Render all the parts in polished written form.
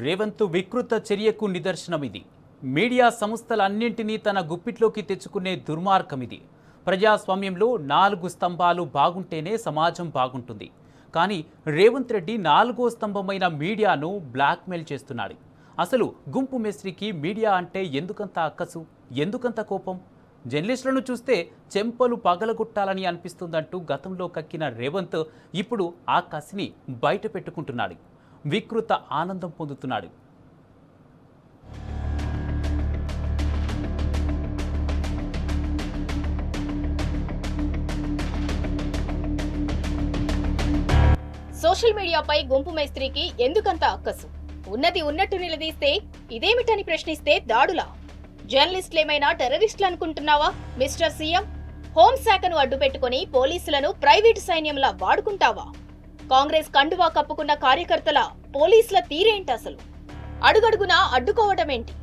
రేవంత్ వికృత చర్యకు నిదర్శనం ఇది. మీడియా సంస్థలన్నింటినీ తన గుప్పిట్లోకి తెచ్చుకునే దుర్మార్గం ఇది. ప్రజాస్వామ్యంలో 4 స్తంభాలు బాగుంటేనే సమాజం బాగుంటుంది. కానీ రేవంత్ రెడ్డి 4వ స్తంభమైన మీడియాను బ్లాక్మెయిల్ చేస్తున్నాడు. అసలు గుంపు మేస్త్రికి మీడియా అంటే ఎందుకంత అక్కసు, ఎందుకంత కోపం? జర్నలిస్టులను చూస్తే చెంపలు పగలగొట్టాలని అనిపిస్తుందంటూ గతంలో కక్కిన రేవంత్ ఇప్పుడు ఆ కసిని బయట పెట్టుకుంటున్నాడు. వికృత ఆనందం పొందుతున్నాడు. సోషల్ మీడియాపై గుంపు మేస్త్రికి ఎందుకంత అక్కసు? ఉన్నది ఉన్నట్టు నిలదీస్తే ఇదేమిటని ప్రశ్నిస్తే దాడులా? జర్నలిస్టులేమైనా టెర్రరిస్టులు అనుకుంటున్నావా మిస్టర్ సీఎం? హోంశాఖను అడ్డుపెట్టుకుని పోలీసులను ప్రైవేటు సైన్యంలా వాడుకుంటావా? కాంగ్రెస్ కండువా కప్పుకున్న కార్యకర్తల పోలీసుల తీరేంటి అసలు? అడుగడుగునా అడ్డుకోవటమేంటి?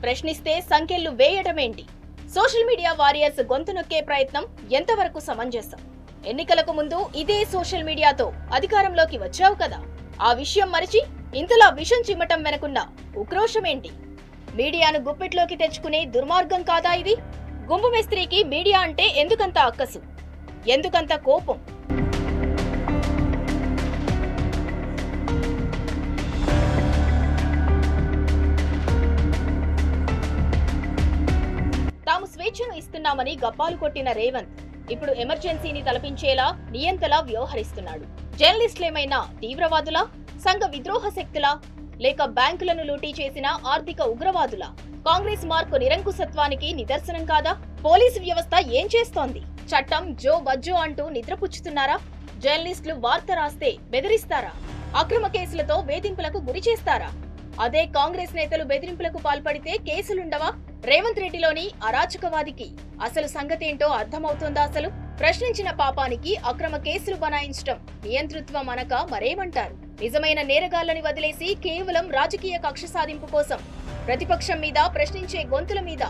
ప్రశ్నిస్తే సంకెళ్లు వేయటమేంటి? సోషల్ మీడియా వారియర్స్ గొంతు నొక్కే ప్రయత్నం ఎంతవరకు సమంజసం? ఎన్నికలకు ముందు ఇదే సోషల్ మీడియాతో అధికారంలోకి వచ్చావు కదా, ఆ విషయం మరిచి ఇంతలా విషం చిమ్మటం వెనుకున్న ఉక్రోషమేంటి? మీడియాను గుప్పిట్లోకి తెచ్చుకునే దుర్మార్గం కాదా ఇది? గుంపు మేస్త్రికి మీడియా అంటే ఎందుకంత అక్కసు, ఎందుకంత కోపం? తాము స్వేచ్ఛను ఇస్తున్నామని గప్పాలు కొట్టిన రేవంత్ ఇప్పుడు ఎమర్జెన్సీని తలపించేలా నియంతలా వ్యవహరిస్తున్నాడు. జర్నలిస్టులేమైనా తీవ్రవాదులా, సంఘ విద్రోహ శక్తులా, లేక బ్యాంకులను లూటీ చేసిన ఆర్థిక ఉగ్రవాదులా? కాంగ్రెస్ మార్కు నిరంకుశత్వానికి నిదర్శనం కాదా? పోలీసు వ్యవస్థ ఏం చేస్తోంది? చట్టం జో బజ్జో అంటూ నిద్రపుచ్చుతున్నారా? జర్నలిస్టులు వార్త రాస్తే బెదిరిస్తారా? అక్రమ కేసులతో వేధింపులకు గురి చేస్తారా? అదే కాంగ్రెస్ నేతలు బెదిరింపులకు పాల్పడితే కేసులుండవా? రేవంత్ రెడ్డిలోని అరాచకవాదికి అసలు సంగతేంటో అర్థమవుతోందా? అసలు ప్రశ్నించిన పాపానికి అక్రమ కేసులు బనాయించడం నియంతృత్వం అనక మరేమంటారు? నిజమైన నేరగాళ్లని వదిలేసి కేవలం రాజకీయ కక్ష సాధింపు కోసం ప్రతిపక్షం మీద, ప్రశ్నించే గొంతుల మీద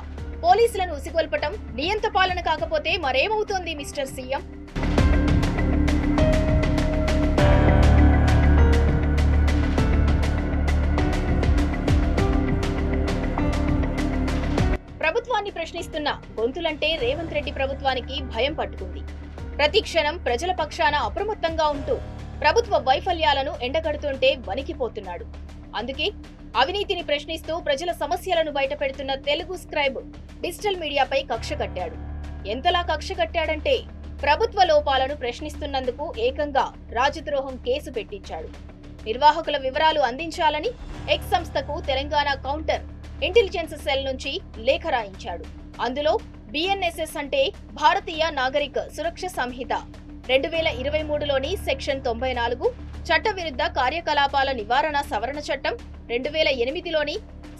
పోలీసులను ఉసిగొల్పటం నియంత పాలన కాకపోతే మరేమవుతోంది మిస్టర్ సీఎం? ప్రభుత్వాన్ని ప్రశ్నిస్తున్న గొంతులంటే రేవంత్ రెడ్డి ప్రభుత్వానికి భయం పట్టుకుంది. ప్రతి క్షణం ప్రజల పక్షాన అప్రమత్తంగా ఉంటూ ప్రభుత్వ వైఫల్యాలను ఎండగడుతుంటే వణికిపోతున్నాడు. అందుకే అవినీతిని ప్రశ్నిస్తూ ప్రజల సమస్యలను బయటపెడుతున్న తెలుగు స్క్రైబ్ డిజిటల్ మీడియాపై కక్ష కట్టాడు. ఎంతలా కక్ష కట్టాడంటే ప్రభుత్వ లోపాలను ప్రశ్నిస్తున్నందుకు ఏకంగా రాజద్రోహం కేసు పెట్టించాడు. నిర్వాహకుల వివరాలు అందించాలని ఎక్స్ సంస్థకు తెలంగాణ కౌంటర్ ఇంటెలిజెన్స్ సెల్ నుంచి లేఖ రాయించాడు. అందులో బిఎన్ఎస్ఎస్ అంటే భారతీయ నాగరిక సురక్ష సంహిత 2023లోని సెక్షన్ 94, చట్టవిరుద్ధ కార్యకలాపాల నివారణ సవరణ చట్టం 2008లోని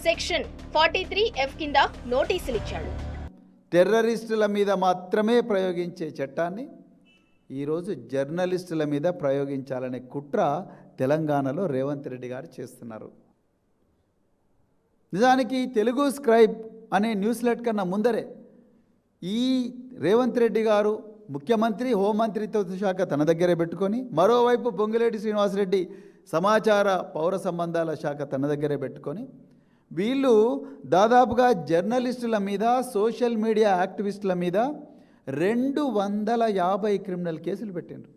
సెక్షన్ 43F కింద నోటీసులిచ్చాడు. టెర్రరిస్టుల మీద మాత్రమే ప్రయోగించే చట్టాన్ని ఈరోజు జర్నలిస్టుల మీద ప్రయోగించాలనే కుట్ర తెలంగాణలో రేవంత్ రెడ్డి గారు చేస్తున్నారు. నిజానికి తెలుగు స్క్రైబ్ అనే న్యూస్లెట్ కన్నా ముందరే ఈ రేవంత్ రెడ్డి గారు ముఖ్యమంత్రి, హోంమంత్రిత్వ శాఖ తన దగ్గరే పెట్టుకొని, మరోవైపు పొంగులేటి శ్రీనివాసరెడ్డి సమాచార పౌర సంబంధాల శాఖ తన దగ్గరే పెట్టుకొని, వీళ్ళు దాదాపుగా జర్నలిస్టుల మీద, సోషల్ మీడియా యాక్టివిస్టుల మీద 250 క్రిమినల్ కేసులు పెట్టిండ్రు.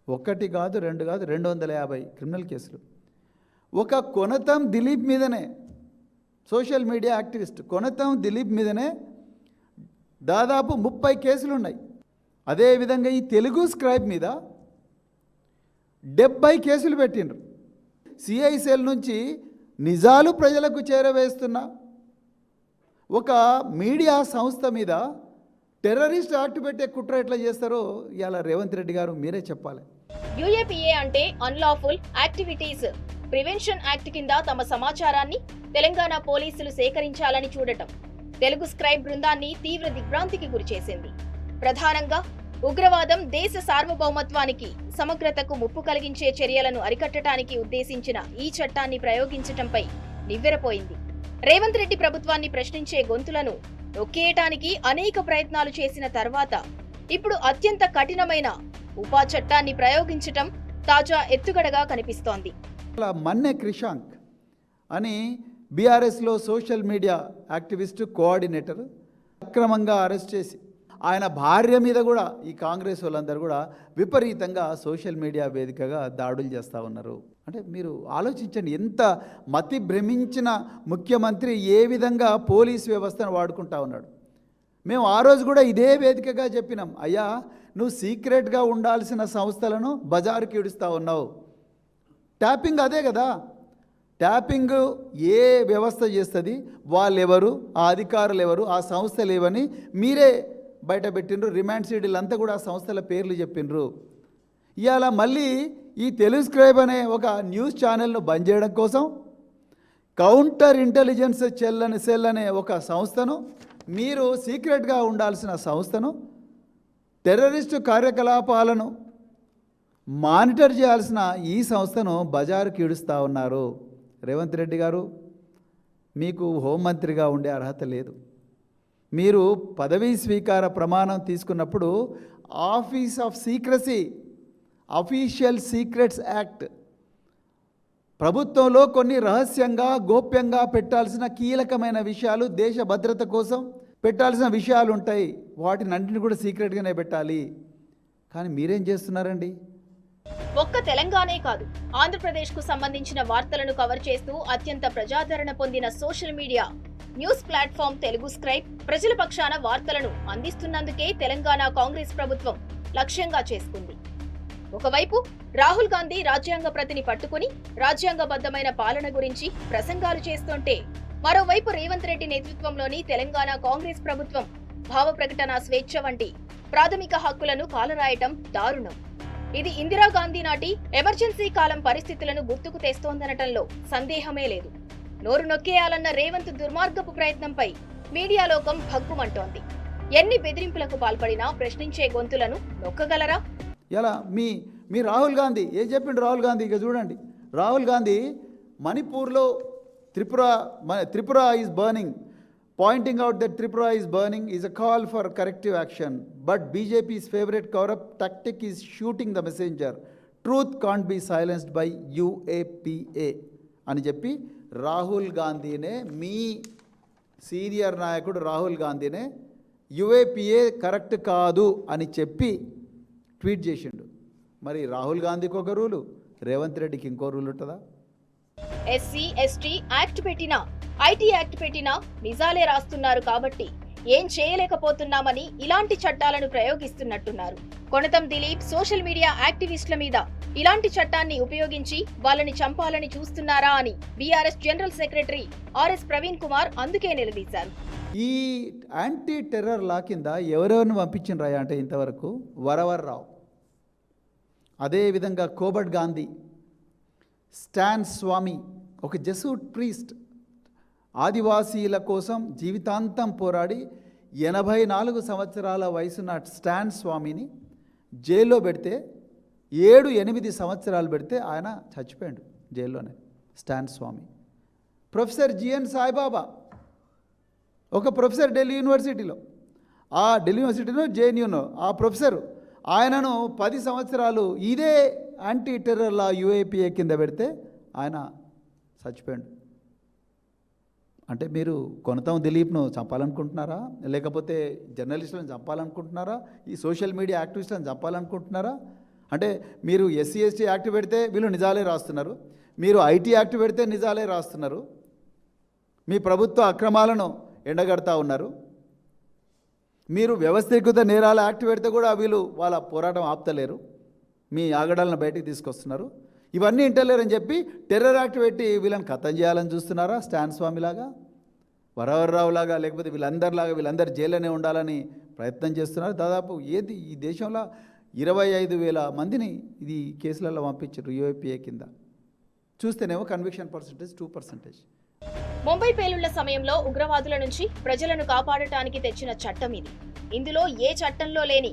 ఒకటి కాదు, రెండు కాదు, 250 క్రిమినల్ కేసులు. ఒక కొనతం దిలీప్ మీదనే, social media activist Konatham Dilip మీదనే దాదాపు 30 కేసులు ఉన్నాయి. అదేవిధంగా ఈ తెలుగు స్క్రైబ్ మీద 70 కేసులు పెట్టిండ్రు. సిఐసెల్ నుంచి నిజాలు ప్రజలకు చేరవేస్తున్న ఒక మీడియా సంస్థ మీద టెర్రరిస్ట్ యాక్ట్ పెట్టే కుట్ర ఎట్లా చేస్తారో ఇవాళ రేవంత్ రెడ్డి గారు మీరే చెప్పాలి. యూఏపీఏ అంటే అన్లాఫుల్ యాక్టివిటీస్ ప్రివెన్షన్ యాక్ట్ కింద తమ సమాచారాన్ని తెలంగాణ పోలీసులు సేకరించాలని చూడటం తెలుగు స్క్రైబ్ బృందాన్ని తీవ్ర దిగ్భ్రాంతికి గురిచేసింది. ప్రధానంగా ఉగ్రవాదం, దేశ సార్వభౌమత్వానికి, సమగ్రతకు ముప్పు కలిగించే చర్యలను అరికట్టడానికి ఉద్దేశించిన ఈ చట్టాన్ని ప్రయోగించటంపై నివ్వెరపోయింది. రేవంత్ రెడ్డి ప్రభుత్వాన్ని ప్రశ్నించే గొంతులను నొక్కేయటానికి అనేక ప్రయత్నాలు చేసిన తర్వాత ఇప్పుడు అత్యంత కఠినమైన ఉపా చట్టాన్ని ప్రయోగించటం తాజా ఎత్తుగడగా కనిపిస్తోంది. మన్నె క్రిషాంక్ అని బీఆర్ఎస్లో సోషల్ మీడియా యాక్టివిస్ట్ కోఆర్డినేటర్ అక్రమంగా అరెస్ట్ చేసి ఆయన భార్య మీద కూడా ఈ కాంగ్రెస్ వాళ్ళందరూ కూడా విపరీతంగా సోషల్ మీడియా వేదికగా దాడులు చేస్తూ ఉన్నారు. అంటే మీరు ఆలోచించండి, ఎంత మతి భ్రమించిన ముఖ్యమంత్రి ఏ విధంగా పోలీస్ వ్యవస్థను వాడుకుంటా ఉన్నాడు. మేము ఆ రోజు కూడా ఇదే వేదికగా చెప్పినాం, అయ్యా నువ్వు సీక్రెట్గా ఉండాల్సిన సంస్థలను బజారుకి ఇడుస్తూ ఉన్నావు. ట్యాపింగ్ అదే కదా, ట్యాపింగ్ ఏ వ్యవస్థ చేస్తుంది, వాళ్ళెవరు, ఆ అధికారులు ఎవరు, ఆ సంస్థలు ఏవని మీరే బయట పెట్టినరు. రిమాండ్ షీడీలు అంతా కూడా ఆ సంస్థల పేర్లు చెప్పినరు. ఇవాళ మళ్ళీ ఈ తెలుగు స్క్రైబ్ అనే ఒక న్యూస్ ఛానల్ను బంద్ చేయడం కోసం కౌంటర్ ఇంటెలిజెన్స్ సెల్ అనే ఒక సంస్థను, మీరు సీక్రెట్గా ఉండాల్సిన సంస్థను, టెర్రరిస్టు కార్యకలాపాలను మానిటర్ చేయాల్సిన ఈ సంస్థను బజారుకి ఈడుస్తూ ఉన్నారు. రేవంత్ రెడ్డి గారు, మీకు హోంమంత్రిగా ఉండే అర్హత లేదు. మీరు పదవీ స్వీకార ప్రమాణం తీసుకున్నప్పుడు office of secrecy, official secrets act, ప్రభుత్వంలో కొన్ని రహస్యంగా గోప్యంగా పెట్టాల్సిన కీలకమైన విషయాలు, దేశ భద్రత కోసం పెట్టాల్సిన విషయాలు ఉంటాయి, వాటిని అన్నింటిని కూడా సీక్రెట్గానే పెట్టాలి. కానీ మీరేం చేస్తున్నారండి? ఒక్క తెలంగాణే కాదు, ఆంధ్రప్రదేశ్కు సంబంధించిన వార్తలను కవర్ చేస్తూ అత్యంత ప్రజాదరణ పొందిన social media news platform Telugu scribe ప్రజల పక్షాన వార్తలను అందిస్తున్నందుకే తెలంగాణ కాంగ్రెస్ ప్రభుత్వం లక్ష్యంగా చేసుకుంది. ఒకవైపు రాహుల్ గాంధీ రాజ్యాంగ ప్రతిని పట్టుకుని రాజ్యాంగబద్ధమైన పాలన గురించి ప్రసంగాలు చేస్తుంటే, మరోవైపు రేవంత్ రెడ్డి నేతృత్వంలోని తెలంగాణ కాంగ్రెస్ ప్రభుత్వం భావ ప్రకటన స్వేచ్ఛ వంటి ప్రాథమిక హక్కులను కాలరాయటం దారుణం. ఇది ఇందిరాగాంధీ నాటి ఎమర్జెన్సీ కాలం పరిస్థితులను గుర్తుకు తెస్తోందనటంలో సందేహమే లేదు. నోరు నొక్కేయాలన్న రేవంత్ దుర్మార్గపు ప్రయత్నంపై మీడియా లోకం భగ్గుమంటోంది. ఎన్ని బెదిరింపులకు పాల్పడినా ప్రశ్నించే గొంతులను నొక్కగలరా? ఇలా మీ రాహుల్ గాంధీ ఏం చెప్పిండు? రాహుల్ గాంధీ ఇక చూడండి, రాహుల్ గాంధీ మణిపూర్లో Tripura is burning, pointing out that Tripura is burning is a call for corrective action, but BJP's favorite corrupt tactic is shooting the messenger. Truth can't be silenced by UAPA అని చెప్పి రాహుల్ గాంధీనే, మీ సీనియర్ నాయకుడు రాహుల్ గాంధీనే UAPA కరెక్ట్ కాదు అని చెప్పి tweet చేసిండు. మరి రాహుల్ గాంధీకి ఒక రూలు, రేవంత్ రెడ్డికి ఇంకో రూల్ ఉంటుందా? ఎస్సీ ఎస్టీ యాక్ట్ పెట్టినా, ఐటీ యాక్ట్ పెట్టినా నిజాలే రాస్తున్నారు కాబట్టి ఏం చేయలేకపోతున్నామని ఇలాంటి చట్టాలను ప్రయోగిస్తున్నట్టున్నారు. కొనతం దిలీప్ సోషల్ మీడియా యాక్టివిస్టుల మీద ఇలాంటి చట్టాన్ని ఉపయోగించి వాళ్ళని చంపాలని చూస్తున్నారా అని BRS general secretary RS Praveen Kumar అందుకే నిలదీశారు. ఈ యాంటీ టెర్రర్ లా కింద ఎవరెవరిని పంపించినరా అంటే ఇంతవరకు వరవర్రావు, అదేవిధంగా కోబట్ గాంధీ, స్టాన్ స్వామి, ఒక జెసూట్ ప్రీస్ట్, ఆదివాసీల కోసం జీవితాంతం పోరాడి 84 సంవత్సరాల వయసున్న స్టాన్ స్వామిని జైల్లో పెడితే 7-8 సంవత్సరాలు పెడితే ఆయన చచ్చిపోయాడు జైల్లోనే. స్టాన్ స్వామి. ప్రొఫెసర్ జిఎన్ సాయిబాబా, ఒక ప్రొఫెసర్ ఢిల్లీ యూనివర్సిటీలో, ఆ ఢిల్లీ యూనివర్సిటీలో జేఎన్యూలో ఆ ప్రొఫెసరు, ఆయనను 10 సంవత్సరాలు ఇదే యాంటీ టెర్రర్ లా UAPA కింద పెడితే ఆయన చచ్చిపోయాడు. అంటే మీరు కొనతం దిలీప్ను చంపాలనుకుంటున్నారా, లేకపోతే జర్నలిస్టులను చంపాలనుకుంటున్నారా, ఈ సోషల్ మీడియా యాక్టివిస్టులను చంపాలనుకుంటున్నారా? అంటే మీరు ఎస్సీ ఎస్టీ యాక్ట్ పెడితే వీళ్ళు నిజాలే రాస్తున్నారు, మీరు ఐటీ యాక్ట్ పెడితే నిజాలే రాస్తున్నారు, మీ ప్రభుత్వ అక్రమాలను ఎండగడతా ఉన్నారు, మీరు వ్యవస్థీకృత నేరాల యాక్ట్ పెడితే కూడా వీళ్ళు వాళ్ళ పోరాటం ఆపుతలేరు, మీ ఆగడాలను బయటికి తీసుకొస్తున్నారు, ఇవన్నీ ఇంటలేరని చెప్పి టెర్రర్ యాక్ట్ పెట్టి వీళ్ళని ఖతం చేయాలని చూస్తున్నారా? స్టాన్ స్వామిలాగా, వరవర్రావులాగా, లేకపోతే వీళ్ళందరు జైల్లోనే ఉండాలని ప్రయత్నం చేస్తున్నారు. దాదాపు ఏది ఈ దేశంలో 25,000 మందిని ఇది కేసులలో పంపించారు UAPA కింద. చూస్తేనేమో కన్విక్షన్ పర్సెంటేజ్ 2%. ముంబై పేలుళ్ల సమయంలో ఉగ్రవాదుల నుంచి ప్రజలను కాపాడటానికి తెచ్చిన చట్టం ఇది. ఇందులో ఏ చట్టంలో లేని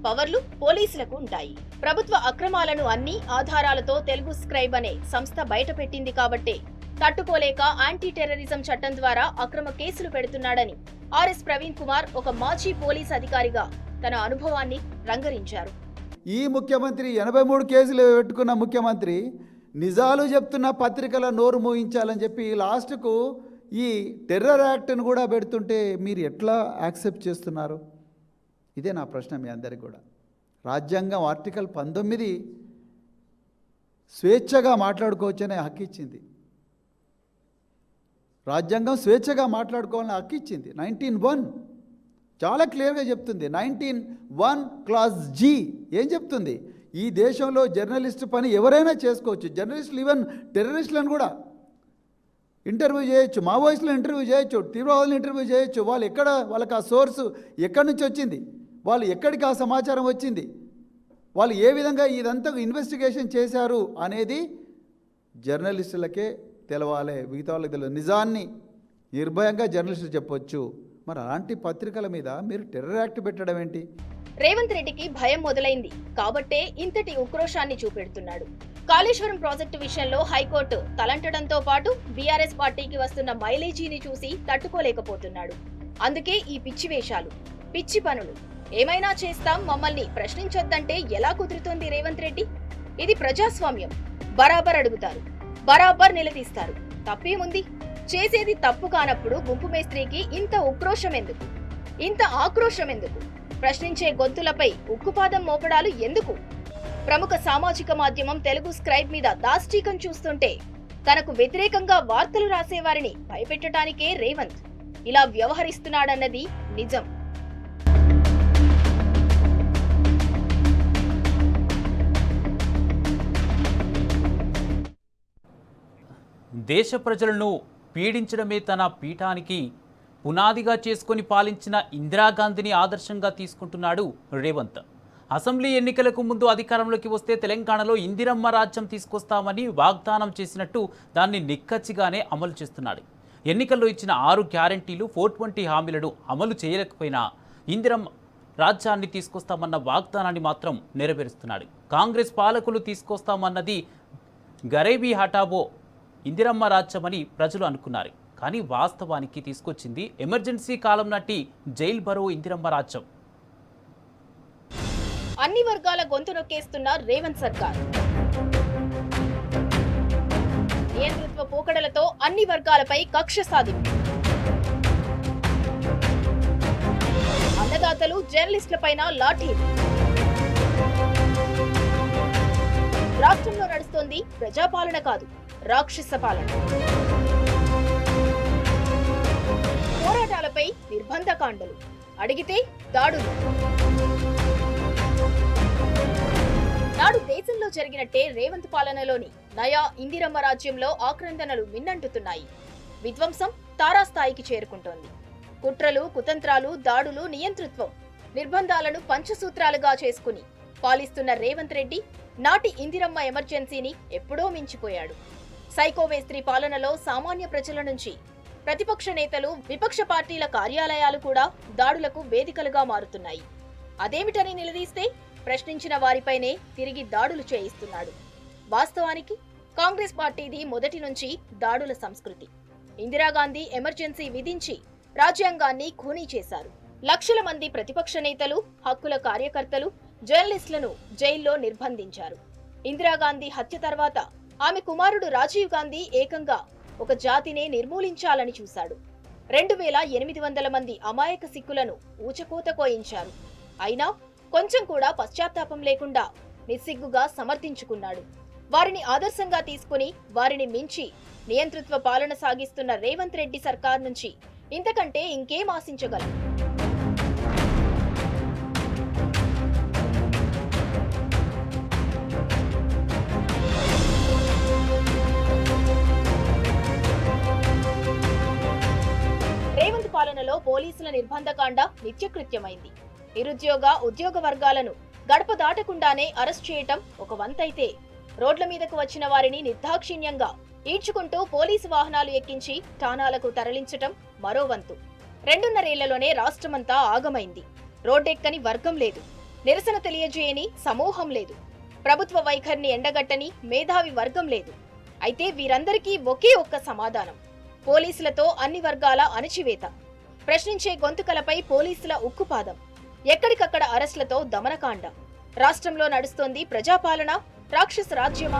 పవర్లు పోలీసులకు ఉంటాయి. ప్రభుత్వ అక్రమాలను అన్ని ఆధారాలతో తెలుగు స్క్రైబ్ అనే సంస్థ బయటపెట్టింది కాబట్టే తట్టుకోలేక యాంటీ టెర్రరిజం చట్టం ద్వారా అక్రమ కేసులు పెడుతున్నాడని ఆర్ఎస్ ప్రవీణ్ కుమార్ ఒక మాజీ పోలీస్ అధికారిగా తన అనుభవాన్ని రంగరించారు. ఈ ముఖ్యమంత్రి 83 కేసులు పెట్టుకున్న ముఖ్యమంత్రి నిజాలు చెప్తున్న పత్రికల నోరు మూయించాలని చెప్పి లాస్ట్కు ఈ టెర్రర్ యాక్ట్ను కూడా పెడుతుంటే మీరు ఎట్లా యాక్సెప్ట్ చేస్తున్నారు? ఇదే నా ప్రశ్న మీ అందరికి కూడా. రాజ్యాంగం ఆర్టికల్ 19 స్వేచ్ఛగా మాట్లాడుకోవచ్చనే హక్కు ఇచ్చింది. రాజ్యాంగం స్వేచ్ఛగా మాట్లాడుకోవాలని హక్కు ఇచ్చింది. 19(1) చాలా క్లియర్గా చెప్తుంది. 19(1) క్లాస్ G ఏం చెప్తుంది? ఈ దేశంలో జర్నలిస్ట్ పని ఎవరైనా చేసుకోవచ్చు. జర్నలిస్టులు ఈవెన్ టెర్రరిస్టులను కూడా ఇంటర్వ్యూ చేయొచ్చు, మావోయిస్టులను ఇంటర్వ్యూ చేయొచ్చు, తీవ్రవాదులను ఇంటర్వ్యూ చేయొచ్చు. వాళ్ళు ఎక్కడ, వాళ్ళకి ఆ సోర్సు ఎక్కడి నుంచి వచ్చింది, వాళ్ళు ఎక్కడికి ఆ సమాచారం వచ్చింది, వాళ్ళు ఏ విధంగా ఇదంతా ఇన్వెస్టిగేషన్ చేశారు అనేది జర్నలిస్టులకే తెలవాలి, మిగతా వాళ్ళకి తెలియదు. నిజాన్ని నిర్భయంగా జర్నలిస్టులు చెప్పొచ్చు. మరి అలాంటి పత్రికల మీద మీరు టెర్రర్ యాక్ట్ పెట్టడం ఏంటి? రేవంత్ రెడ్డికి భయం మొదలైంది కాబట్టే ఇంతటి ఉక్రోషాన్ని చూపెడుతున్నాడు. కాళేశ్వరం ప్రాజెక్టు విషయంలో హైకోర్టు తలంటడంతో పాటు బీఆర్ఎస్ పార్టీకి వస్తున్న మైలేజీని చూసి తట్టుకోలేకపోతున్నాడు. అందుకే ఈ పిచ్చి వేషాలు, పిచ్చి పనులు. ఏమైనా చేస్తాం, మమ్మల్ని ప్రశ్నించొద్దంటే ఎలా కుదురుతోంది రేవంత్ రెడ్డి? ఇది ప్రజాస్వామ్యం. బరాబర్ అడుగుతారు, బరాబర్ నిలదీస్తారు. తప్పేముంది? చేసేది తప్పు కానప్పుడు గుంపు మేస్త్రికి ఇంత ఉక్రోషం ఎందుకు, ఇంత ఆక్రోశం ఎందుకు? ప్రశ్నించే గొంతులపై ఉక్కుపాదం మోపడాలు ఎందుకు? ప్రముఖ సామాజిక మాధ్యమం తెలుగు స్క్రైబ్ మీద దాష్టీకం చూస్తుంటే తనకు వ్యతిరేకంగా వార్తలు రాసేవారిని భయపెట్టడానికే రేవంత్ ఇలా వ్యవహరిస్తున్నాడన్నది నిజం. దేశ ప్రజలను పీడించడమే తన పీఠానికి పునాదిగా చేసుకొని పాలించిన ఇందిరాగాంధీని ఆదర్శంగా తీసుకుంటున్నాడు రేవంత్. అసెంబ్లీ ఎన్నికలకు ముందు అధికారంలోకి వస్తే తెలంగాణలో ఇందిరమ్మ రాజ్యం తీసుకొస్తామని వాగ్దానం చేసినట్టు దాన్ని నిక్కచ్చిగానే అమలు చేస్తున్నాడు. ఎన్నికల్లో ఇచ్చిన 6 గ్యారంటీలు, 420 హామీలను అమలు చేయలేకపోయినా ఇందిరమ్మ రాజ్యాన్ని తీసుకొస్తామన్న వాగ్దానాన్ని మాత్రం నెరవేరుస్తున్నాడు. కాంగ్రెస్ పాలకులు తీసుకొస్తామన్నది గరీబీ హఠావో ఇందిరమ్మ రాజ్యమని ప్రజలు అనుకున్నారు. కానీ వాస్తవానికి తీసుకొచ్చింది ఎమర్జెన్సీ కాలం నాటి జైల్ బరో ఇందిరమ్మ రాజ్యం. అన్ని వర్గాల గొంతు నొక్కేస్తున్న రేవంత్ సర్కార్ నియంతృత్వ పోకడలతో అన్ని వర్గాలపై కక్ష సాధింపు. అన్నదాతలు, జర్నలిస్టులపైన లాఠీలు. రాష్ట్రంలో నడుస్తోంది ప్రజాపాలన కాదు, రాక్షస పాలన. పోరాటాలపై నిర్బంధకాండలు, అడిగితే దాడులు. నాడు దేశంలో జరిగినట్టే రేవంత్ పాలనలోని నయా ఇందిరమ్మ రాజ్యంలో ఆక్రందనలు మిన్నంటుతున్నాయి. విధ్వంసం తారాస్థాయికి చేరుకుంటోంది. కుట్రలు, కుతంత్రాలు, దాడులు, నియంతృత్వం, నిర్బంధాలను పంచసూత్రాలుగా చేసుకుని పాలిస్తున్న రేవంత్ రెడ్డి నాటి ఇందిరమ్మ ఎమర్జెన్సీని ఎప్పుడో మించిపోయాడు. సైకోవేస్త్రీ పాలనలో సామాన్య ప్రజల నుంచి ప్రతిపక్ష నేతలు, విపక్ష పార్టీల కార్యాలయాలు కూడా దాడులకు వేదికలుగా మారుతున్నాయి. అదేమిటని నిలదీస్తే ప్రశ్నించిన వారిపైనే తిరిగి దాడులు చేయిస్తున్నాడు. వాస్తవానికి కాంగ్రెస్ పార్టీది మొదటి నుంచి దాడుల సంస్కృతి. ఇందిరాగాంధీ ఎమర్జెన్సీ విధించి రాజ్యాంగాన్ని ఖూనీ చేశారు. లక్షల మంది ప్రతిపక్ష నేతలు, హక్కుల కార్యకర్తలు, జర్నలిస్టులను జైల్లో నిర్బంధించారు. ఇందిరాగాంధీ హత్య తర్వాత ఆమె కుమారుడు రాజీవ్ గాంధీ ఏకంగా ఒక జాతినే నిర్మూలించాలని చూశాడు. 2800 మంది అమాయక సిక్కులను ఊచకోత కోయించారు. అయినా కొంచెం కూడా పశ్చాత్తాపం లేకుండా నిస్సిగ్గుగా సమర్థించుకున్నాడు. వారిని ఆదర్శంగా తీసుకుని వారిని మించి నియంతృత్వ పాలన సాగిస్తున్న రేవంత్ రెడ్డి సర్కార్ నుంచి ఇంతకంటే ఇంకేం ఆశించగలం? రేవంత్ పాలనలో పోలీసుల నిర్బంధకాండ నిత్యకృత్యమైంది. నిరుద్యోగ, ఉద్యోగ వర్గాలను గడప దాటకుండానే అరెస్ట్ చేయటం ఒక వంతైతే, రోడ్ల మీదకు వచ్చిన వారిని నిర్దాక్షిణ్యంగా ఈడ్చుకుంటూ పోలీసు వాహనాలు ఎక్కించి ఠాణాలకు తరలించటం మరో వంతు. 2.5 ఏళ్లలోనే రాష్ట్రమంతా ఆగమైంది. రోడ్డెక్కని వర్గం లేదు, నిరసన తెలియజేయని సమూహం లేదు, ప్రభుత్వ వైఖరిని ఎండగట్టని మేధావి వర్గం లేదు. అయితే వీరందరికీ ఒకే ఒక్క సమాధానం: పోలీసులతో అన్ని వర్గాల అణచివేత, ప్రశ్నించే గొంతుకలపై పోలీసుల ఉక్కుపాదం, ఎక్కడికక్కడ అరెస్టులతో దమనకాండ. రాష్ట్రంలో నడుస్తోంది ప్రజాపాలన, రాక్షస రాజ్యమా?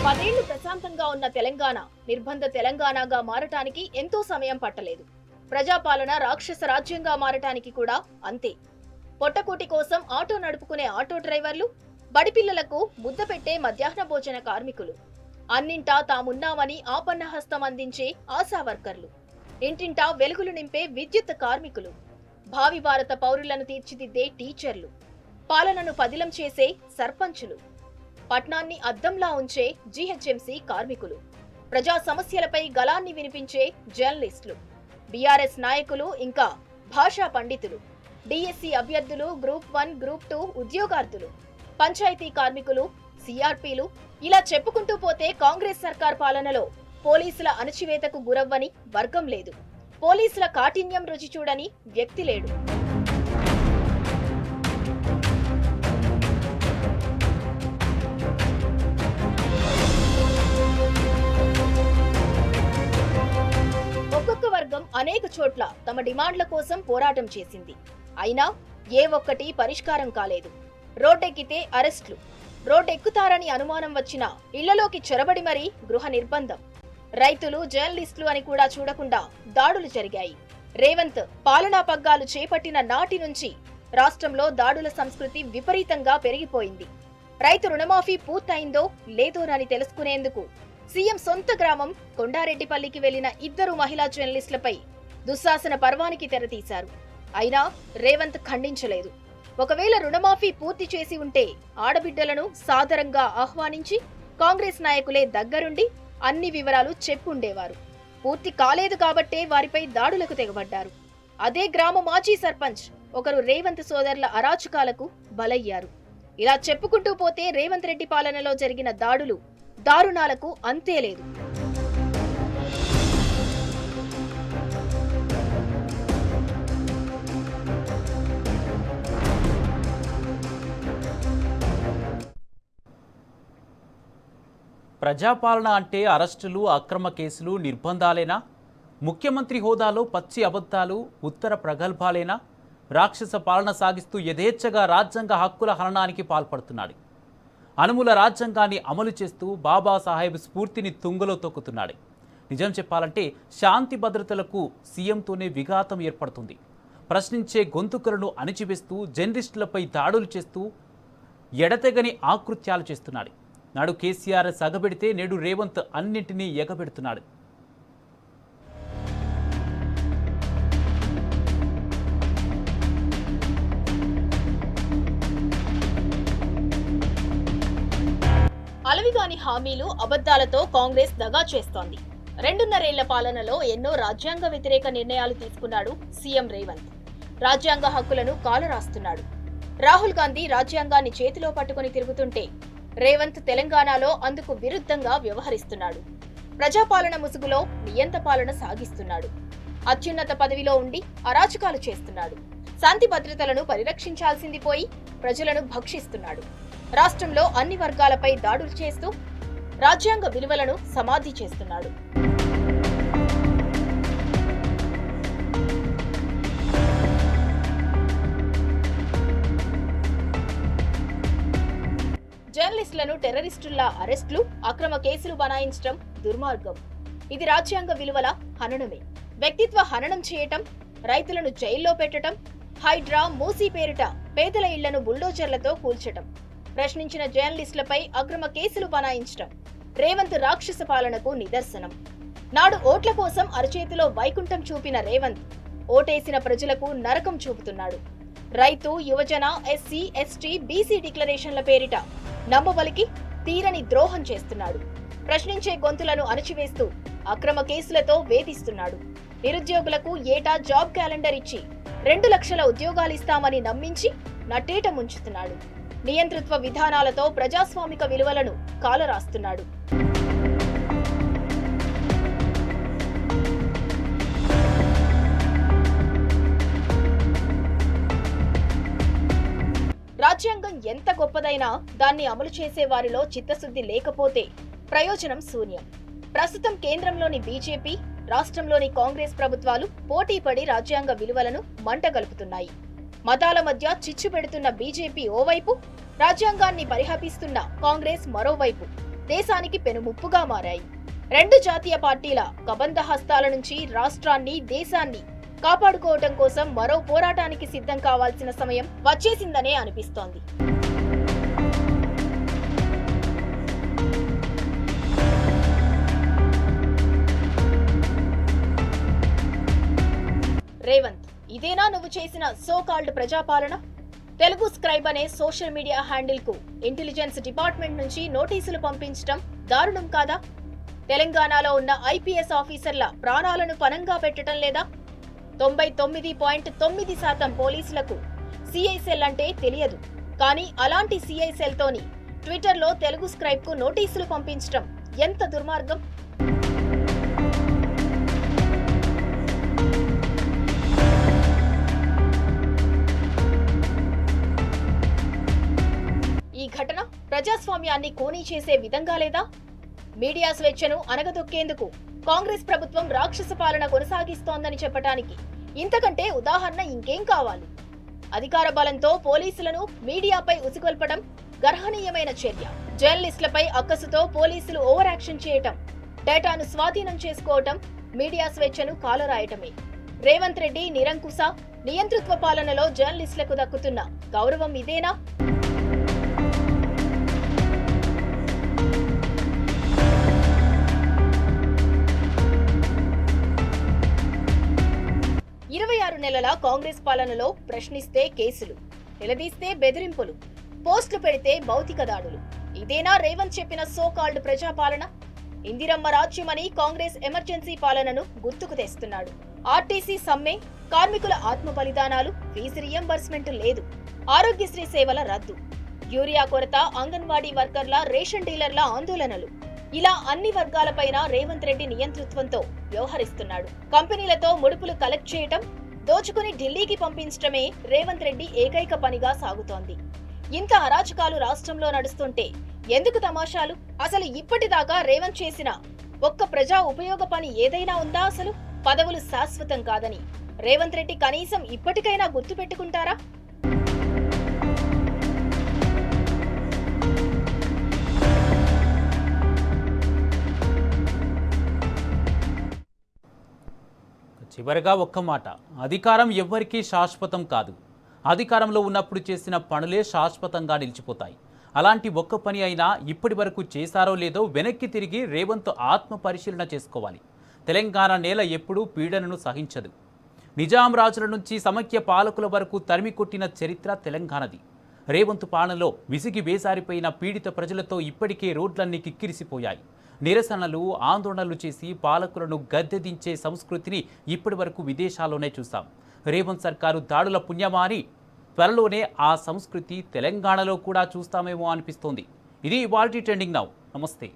10 ఏళ్లు ప్రశాంతంగా ఉన్న తెలంగాణ నిర్బంధ తెలంగాణగా మారటానికి ఎంతో సమయం పట్టలేదు. ప్రజాపాలన రాక్షస రాజ్యంగా మారటానికి కూడా అంతే. పొట్టకూటి కోసం ఆటో నడుపుకునే ఆటో డ్రైవర్లు, బడిపిల్లలకు ముద్ద పెట్టే మధ్యాహ్న భోజన కార్మికులు, అన్నింటా తామున్నామని ఆపన్నహస్తం అందించే ఆశా వర్కర్లు, ఇంటింటా వెలుగులు నింపే విద్యుత్ కార్మికులు, భావి భారత పౌరులను తీర్చిదిద్దే టీచర్లు, పాలనను పదిలం చేసే సర్పంచులు, పట్నాన్ని అద్దంలా ఉంచే జీహెచ్ఎంసీ కార్మికులు, ప్రజా సమస్యలపై గళాన్ని వినిపించే జర్నలిస్టులు, బీఆర్ఎస్ నాయకులు, ఇంకా భాషా పండితులు, డిఎస్సి అభ్యర్థులు, గ్రూప్ 1, గ్రూప్ 2 ఉద్యోగార్థులు, పంచాయతీ కార్మికులు, సిఆర్పీలు, ఇలా చెప్పుకుంటూ పోతే కాంగ్రెస్ సర్కార్ పాలనలో పోలీసుల అణచివేతకు గురవ్వని వర్గం లేదు. పోలీసుల కాఠిన్యం రుచి చూడని వ్యక్తి లేడు. ఒక్కొక్క వర్గం అనేక చోట్ల తమ డిమాండ్ల కోసం పోరాటం చేసింది. అయినా ఏ ఒక్కటి పరిష్కారం కాలేదు. రోడ్డెక్కితే అరెస్టులు, రోడ్డెక్కుతారని అనుమానం వచ్చినా ఇళ్లలోకి చొరబడి మరీ గృహ నిర్బంధం, రైతులు, జర్నలిస్టులు అని కూడా చూడకుండా దాడులు జరిగాయి. రేవంత్ పాలనా పగ్గాలు చేపట్టిన నాటి నుంచి రాష్ట్రంలో దాడుల సంస్కృతి విపరీతంగా పెరిగిపోయింది. రైతు రుణమాఫీ పూర్తయిందో లేదోనని తెలుసుకునేందుకు సీఎం సొంత గ్రామం కొండారెడ్డిపల్లికి వెళ్లిన 2 మహిళా జర్నలిస్టులపై దుశ్శాసన పర్వానికి తెరతీశారు. అయినా రేవంత్ ఖండించలేదు. ఒకవేళ రుణమాఫీ పూర్తి చేసి ఉంటే ఆడబిడ్డలను సాదరంగా ఆహ్వానించి కాంగ్రెస్ నాయకులే దగ్గరుండి అన్ని వివరాలు చెప్పుండేవారు. పూర్తి కాలేదు కాబట్టే వారిపై దాడులకు తెగబడ్డారు. అదే గ్రామ మాజీ సర్పంచ్ ఒకరు రేవంత్ సోదరుల అరాచకాలకు బలయ్యారు. ఇలా చెప్పుకుంటూ పోతే రేవంత్ రెడ్డి పాలనలో జరిగిన దాడులు, దారుణాలకు అంతే లేదు. ప్రజాపాలన అంటే అరెస్టులు, అక్రమ కేసులు, నిర్బంధాలేనా? ముఖ్యమంత్రి హోదాలో పచ్చి అబద్ధాలు, ఉత్తర ప్రగల్భాలేనా? రాక్షస పాలన సాగిస్తూ యథేచ్ఛగా రాజ్యాంగ హక్కుల హననానికి పాల్పడుతున్నాడు. అనుముల రాజ్యాంగాన్ని అమలు చేస్తూ బాబాసాహెబ్ స్ఫూర్తిని తుంగలో తొక్కుతున్నాడు. నిజం చెప్పాలంటే శాంతి భద్రతలకు సీఎంతోనే విఘాతం ఏర్పడుతుంది. ప్రశ్నించే గొంతుకలను అణిచివేస్తూ జర్నలిస్టులపై దాడులు చేస్తూ ఎడతెగని ఆకృత్యాలు చేస్తున్నాడు. నాడు కేసీఆర్ సగబెడితే నేడు రేవంత్ అన్నింటినీ ఎగబెడుతున్నాడు. అలవిగాని హామీలు, అబద్ధాలతో కాంగ్రెస్ దగా చేస్తోంది. 2.5 ఏళ్ల పాలనలో ఎన్నో రాజ్యాంగ వ్యతిరేక నిర్ణయాలు తీసుకున్నాడు సీఎం రేవంత్. రాజ్యాంగ హక్కులను కాలరాస్తున్నాడు. రాహుల్ గాంధీ రాజ్యాంగాన్ని చేతిలో పట్టుకుని తిరుగుతుంటే రేవంత్ తెలంగాణలో అందుకు విరుద్ధంగా వ్యవహరిస్తున్నాడు. ప్రజాపాలన ముసుగులో నియంత పాలన సాగిస్తున్నాడు. అత్యున్నత పదవిలో ఉండి అరాచకాలు చేస్తున్నాడు. శాంతి భద్రతలను పరిరక్షించాల్సింది పోయి ప్రజలను భక్షిస్తున్నాడు. రాష్ట్రంలో అన్ని వర్గాలపై దాడులు చేస్తూ రాజ్యాంగ విలువలను సమాధి చేస్తున్నాడు. జర్నలిస్టులను టెర్రరిస్టుల్లా అరెస్టులు, అక్రమ కేసులు బనాయించడం దుర్మార్గం. ఇది రాజ్యాంగ విలువల హననమే. వ్యక్తిత్వ హననం చేయటం, రైతులను జైల్లో పెట్టడం, హైడ్రా, మూసీ పేరిట పేదల ఇళ్లను బుల్డోజర్లతో కూల్చటం, ప్రశ్నించిన జర్నలిస్టులపై అక్రమ కేసులు బనాయించడం రేవంత్ రాక్షస పాలనకు నిదర్శనం. నాడు ఓట్ల కోసం అరచేతిలో వైకుంఠం చూపిన రేవంత్ ఓటేసిన ప్రజలకు నరకం చూపుతున్నాడు. రైతు, యువజన, ఎస్సీ, ఎస్టీ, బీసీ డిక్లరేషన్ల పేరిట నమ్మబలికి తీరని ద్రోహం చేస్తున్నాడు. ప్రశ్నించే గొంతులను అణచివేస్తూ అక్రమ కేసులతో వేధిస్తున్నాడు. నిరుద్యోగులకు ఏటా జాబ్ క్యాలెండర్ ఇచ్చి 2 లక్షల ఉద్యోగాలిస్తామని నమ్మించి నట్టేట ముంచుతున్నాడు. నియంతృత్వ విధానాలతో ప్రజాస్వామిక విలువలను కాలరాస్తున్నాడు. రాజ్యాంగం ఎంత గొప్పదైనా దాన్ని అమలు చేసే వారిలో చిత్తశుద్ధి లేకపోతే ప్రయోజనం శూన్యం. ప్రస్తుతం కేంద్రంలోని బీజేపీ, రాష్ట్రంలోని కాంగ్రెస్ ప్రభుత్వాలు పోటీపడి రాజ్యాంగ విలువలను మంటగలుపుతున్నాయి. మతాల మధ్య చిచ్చు పెడుతున్న బీజేపీ ఓవైపు, రాజ్యాంగాన్ని పరిహపిస్తున్న కాంగ్రెస్ మరోవైపు దేశానికి పెనుముప్పుగా మారాయి. రెండు జాతీయ పార్టీల కబంధ హస్తాల నుంచి రాష్ట్రాన్ని, దేశాన్ని కాపాడుకోవటం కోసం మరో పోరాటానికి సిద్ధం కావాల్సిన సమయం వచ్చేసిందనే అనిపిస్తోంది. రేవంత్, ఇదేనా నువ్వు చేసిన సో కాల్డ్ ప్రజాపాలన? తెలుగు స్క్రైబ్ అనే సోషల్ మీడియా హ్యాండిల్ కు ఇంటెలిజెన్స్ డిపార్ట్మెంట్ నుంచి నోటీసులు పంపించడం దారుణం కాదా? తెలంగాణలో ఉన్న ఐపీఎస్ ఆఫీసర్ల ప్రాణాలను పణంగా పెట్టడం లేదా? 99.9% పోలీసులకు సిఐసెల్ అంటే తెలియదు. కానీ అలాంటి సిఐసెల్ తోని ట్విట్టర్లో తెలుగు స్క్రైబ్ కు నోటీసులు పంపించడం ఎంత దుర్మార్గం! ఈ ఘటన ప్రజాస్వామ్యాన్ని ఖూనీ చేసే విధంగా లేదా? మీడియా స్వేచ్ఛను అణగదొక్కేందుకు కాంగ్రెస్ ప్రభుత్వం రాక్షస పాలన కొనసాగిస్తోందని చెప్పడానికి ఇంతకంటే ఉదాహరణ ఇంకేం కావాలి? అధికార బలంతో పోలీసులను మీడియాపై ఉసిగొల్పడం గర్హనీయమైన చర్య. జర్నలిస్టులపై అక్కసుతో పోలీసులు ఓవర్ యాక్షన్ చేయటం, డేటాను స్వాధీనం చేసుకోవటం మీడియా స్వేచ్ఛను కాలరాయటమే. రేవంత్ రెడ్డి నిరంకుశ నియంతృత్వ పాలనలో జర్నలిస్టులకు దక్కుతున్న గౌరవం ఇదేనా? నెలల కాంగ్రెస్ పాలనలో ప్రశ్నిస్తే కేసులు, నిలదీస్తే బెదిరింపులు, పోస్టులు పెడితే భౌతిక దాడులు. ఇదేనా రేవంత్ చెప్పిన సో కాల్డ్ ప్రజాపాలన? ఇందిరమ్మ రాజ్యమని కాంగ్రెస్ ఎమర్జెన్సీ పాలనను గుర్తుకు తెస్తున్నాడు. ఆర్టీసీ సమ్మె, కార్మికుల ఆత్మ బలిదానాలు, ఫీజు రియంబర్స్మెంట్ లేదు, ఆరోగ్యశ్రీ సేవల రద్దు, యూరియా కొరత, అంగన్వాడీ వర్కర్ల, రేషన్ డీలర్ల ఆందోళనలు, ఇలా అన్ని వర్గాలపైన రేవంత్ రెడ్డి నియంతృత్వంతో వ్యవహరిస్తున్నాడు. కంపెనీలతో ముడుపులు కలెక్ట్ చేయటం, దోచుకుని ఢిల్లీకి పంపించడమే రేవంత్ రెడ్డి ఏకైక పనిగా సాగుతోంది. ఇంత అరాచకాలు రాష్ట్రంలో నడుస్తుంటే ఎందుకు తమాషాలు? అసలు ఇప్పటిదాకా రేవంత్ చేసిన ఒక్క ప్రజా ఉపయోగ పని ఏదైనా ఉందా? అసలు పదవులు శాశ్వతం కాదని రేవంత్ రెడ్డి కనీసం ఇప్పటికైనా గుర్తుపెట్టుకుంటారా? చివరగా ఒక్క మాట, అధికారం ఎవ్వరికీ శాశ్వతం కాదు. అధికారంలో ఉన్నప్పుడు చేసిన పనులే శాశ్వతంగా నిలిచిపోతాయి. అలాంటి ఒక్క పని అయినా ఇప్పటి వరకు చేశారో లేదో వెనక్కి తిరిగి రేవంత్ ఆత్మ పరిశీలన చేసుకోవాలి. తెలంగాణ నేల ఎప్పుడూ పీడనను సహించదు. నిజాం రాజుల నుంచి సమైక్య పాలకుల వరకు తరిమి కొట్టిన చరిత్ర తెలంగాణది. రేవంత్ పాలనలో విసిగి వేసారిపోయిన పీడిత ప్రజలతో ఇప్పటికే రోడ్లన్నీ కిక్కిరిసిపోయాయి. నిరసనలు, ఆందోళనలు చేసి పాలకులను గద్దెదించే సంస్కృతిని ఇప్పటి వరకు విదేశాల్లోనే చూసాం. రేవంత్ సర్కారు దాడుల పుణ్యమా అని త్వరలోనే ఆ సంస్కృతి తెలంగాణలో కూడా చూస్తామేమో అనిపిస్తోంది. ఇది ఇవాల్టి ట్రెండింగ్ నౌ. నమస్తే.